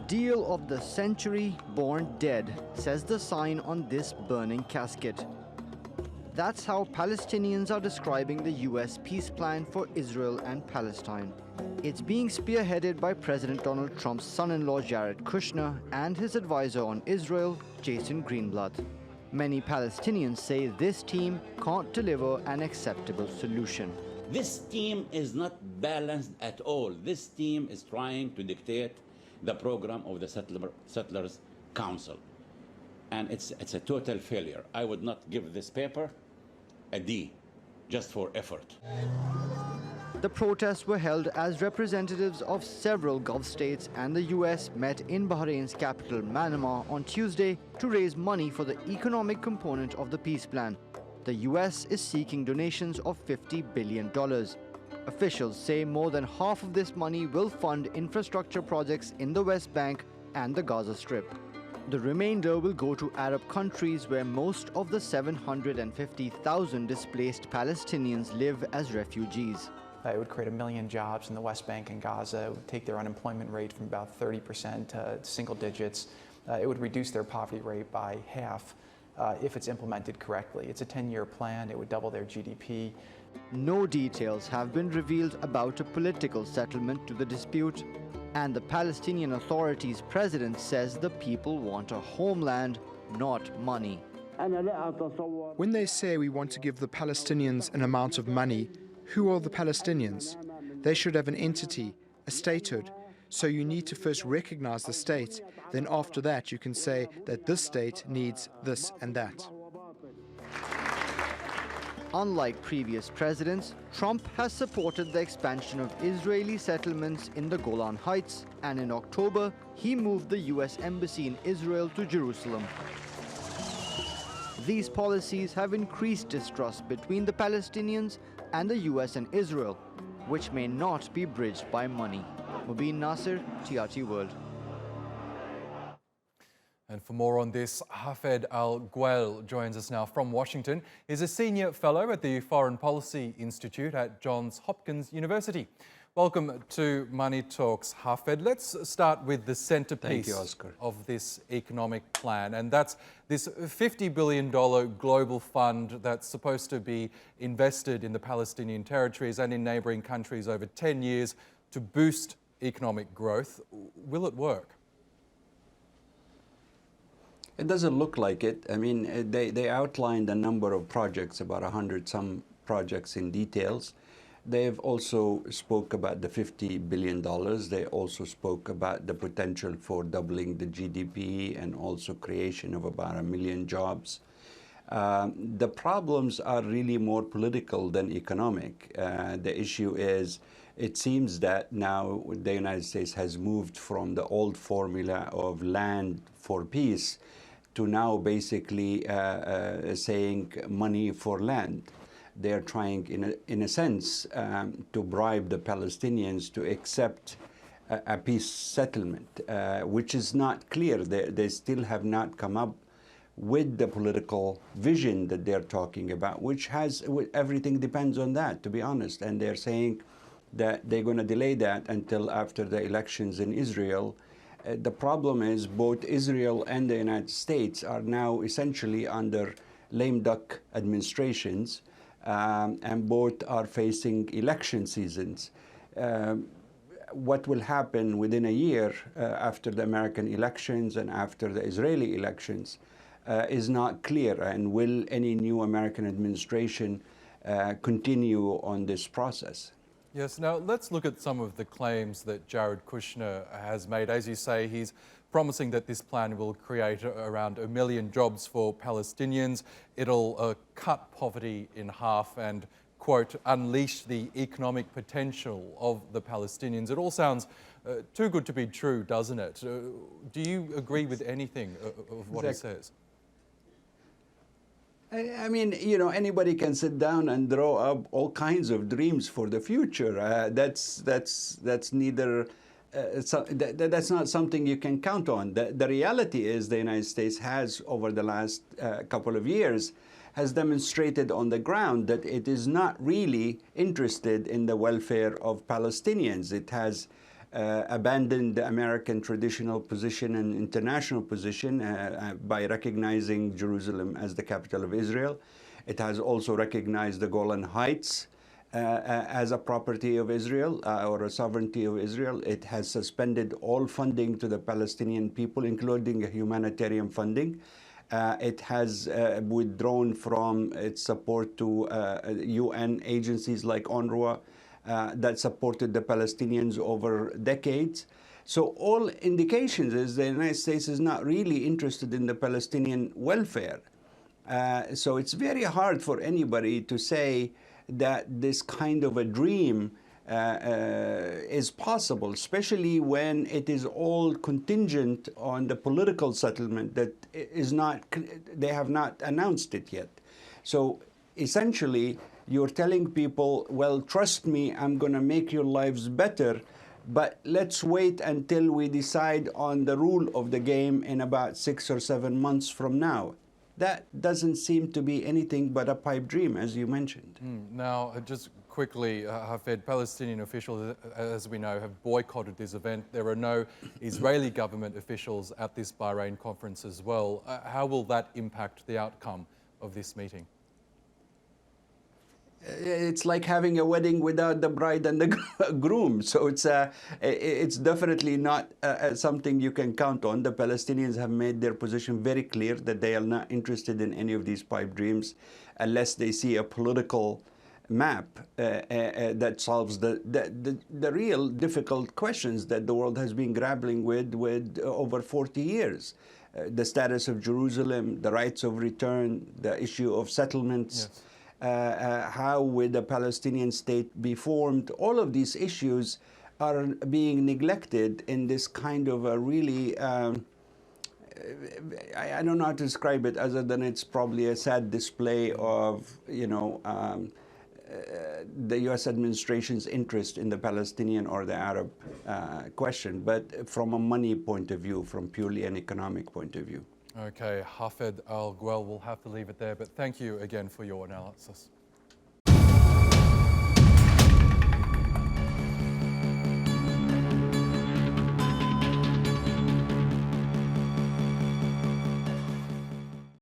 Deal of the century born dead, says the sign on this burning casket. That's how Palestinians are describing the US peace plan for Israel and Palestine. It's being spearheaded by President Donald Trump's son-in-law Jared Kushner and his advisor on Israel, Jason Greenblatt. Many Palestinians say this team can't deliver an acceptable solution. This team is not balanced at all. This team is trying to dictate the program of the Settlers Council. And it's a total failure. I would not give this paper a D, just for effort. The protests were held as representatives of several Gulf states and the US met in Bahrain's capital, Manama, on Tuesday to raise money for the economic component of the peace plan. The US is seeking donations of $50 billion. Officials say more than half of this money will fund infrastructure projects in the West Bank and the Gaza Strip. The remainder will go to Arab countries where most of the 750,000 displaced Palestinians live as refugees. It would create 1 million jobs in the West Bank and Gaza. It would take their unemployment rate from about 30% to single digits. It would reduce their poverty rate by half if it's implemented correctly. It's a 10-year plan. It would double their GDP. No details have been revealed about a political settlement to the dispute. And the Palestinian Authority's president says the people want a homeland, not money. When they say we want to give the Palestinians an amount of money, who are the Palestinians? They should have an entity, a statehood. So you need to first recognize the state. Then after that you can say that this state needs this and that. Unlike previous presidents, Trump has supported the expansion of Israeli settlements in the Golan Heights, and in October, he moved the US Embassy in Israel to Jerusalem. These policies have increased distrust between the Palestinians and the US and Israel, which may not be bridged by money. Mobin Nasir, TRT World. And for more on this, Hafed Al-Ghwell joins us now from Washington. He's a senior fellow at the Foreign Policy Institute at Johns Hopkins University. Welcome to Money Talks, Hafed. Let's start with the centerpiece of this economic plan, and that's this $50 billion global fund that's supposed to be invested in the Palestinian territories and in neighbouring countries over 10 years to boost economic growth. Will it work? It doesn't look like it. I mean, they outlined a number of projects, about 100-some projects in details. They've also spoke about the $50 billion. They also spoke about the potential for doubling the GDP and also creation of about 1 million jobs. The problems are really more political than economic. The issue is, it seems that now the United States has moved from the old formula of land for peace to now basically saying money for land. They're trying, in a sense, to bribe the Palestinians to accept a peace settlement, which is not clear. They still have not come up with the political vision that they're talking about, which has, everything depends on that, to be honest. And they're saying that they're going to delay that until after the elections in Israel. The problem is both Israel and the United States are now essentially under lame duck administrations, and both are facing election seasons. What will happen within a year after the American elections and after the Israeli elections is not clear. And will any new American administration continue on this process? Yes, now let's look at some of the claims that Jared Kushner has made. As you say, he's promising that this plan will create around 1 million jobs for Palestinians. It'll cut poverty in half and, quote, unleash the economic potential of the Palestinians. It all sounds too good to be true, doesn't it? Do you agree with anything of what he says? I mean, you know, anybody can sit down and draw up all kinds of dreams for the future. That's neither. That's not something you can count on. The reality is the United States has, over the last couple of years, has demonstrated on the ground that it is not really interested in the welfare of Palestinians. It has abandoned the American traditional position and international position by recognizing Jerusalem as the capital of Israel. It has also recognized the Golan Heights as a property of Israel or a sovereignty of Israel. It has suspended all funding to the Palestinian people, including humanitarian funding. It has withdrawn from its support to UN agencies like UNRWA that supported the Palestinians over decades. So all indications is the United States is not really interested in the Palestinian welfare. So it's very hard for anybody to say that this kind of a dream is possible, especially when it is all contingent on the political settlement that is not, they have not announced it yet. So essentially, you're telling people, well, trust me, I'm going to make your lives better, but let's wait until we decide on the rule of the game in about 6 or 7 months from now. That doesn't seem to be anything but a pipe dream, as you mentioned. Now, just quickly, Hafed, Palestinian officials, as we know, have boycotted this event. There are no Israeli government officials at this Bahrain conference as well. How will that impact the outcome of this meeting? It's like having a wedding without the bride and the groom. So it's definitely not something you can count on. The Palestinians have made their position very clear that they are not interested in any of these pipe dreams unless they see a political map that solves the real difficult questions that the world has been grappling with over 40 years. The status of Jerusalem, the rights of return, the issue of settlements. Yes. How would a Palestinian state be formed? All of these issues are being neglected in this kind of a really, I don't know how to describe it other than it's probably a sad display of, the U.S. administration's interest in the Palestinian or the Arab question, but from a money point of view, from purely an economic point of view. Okay, Hafed Al-Ghwell, we'll have to leave it there, but thank you again for your analysis.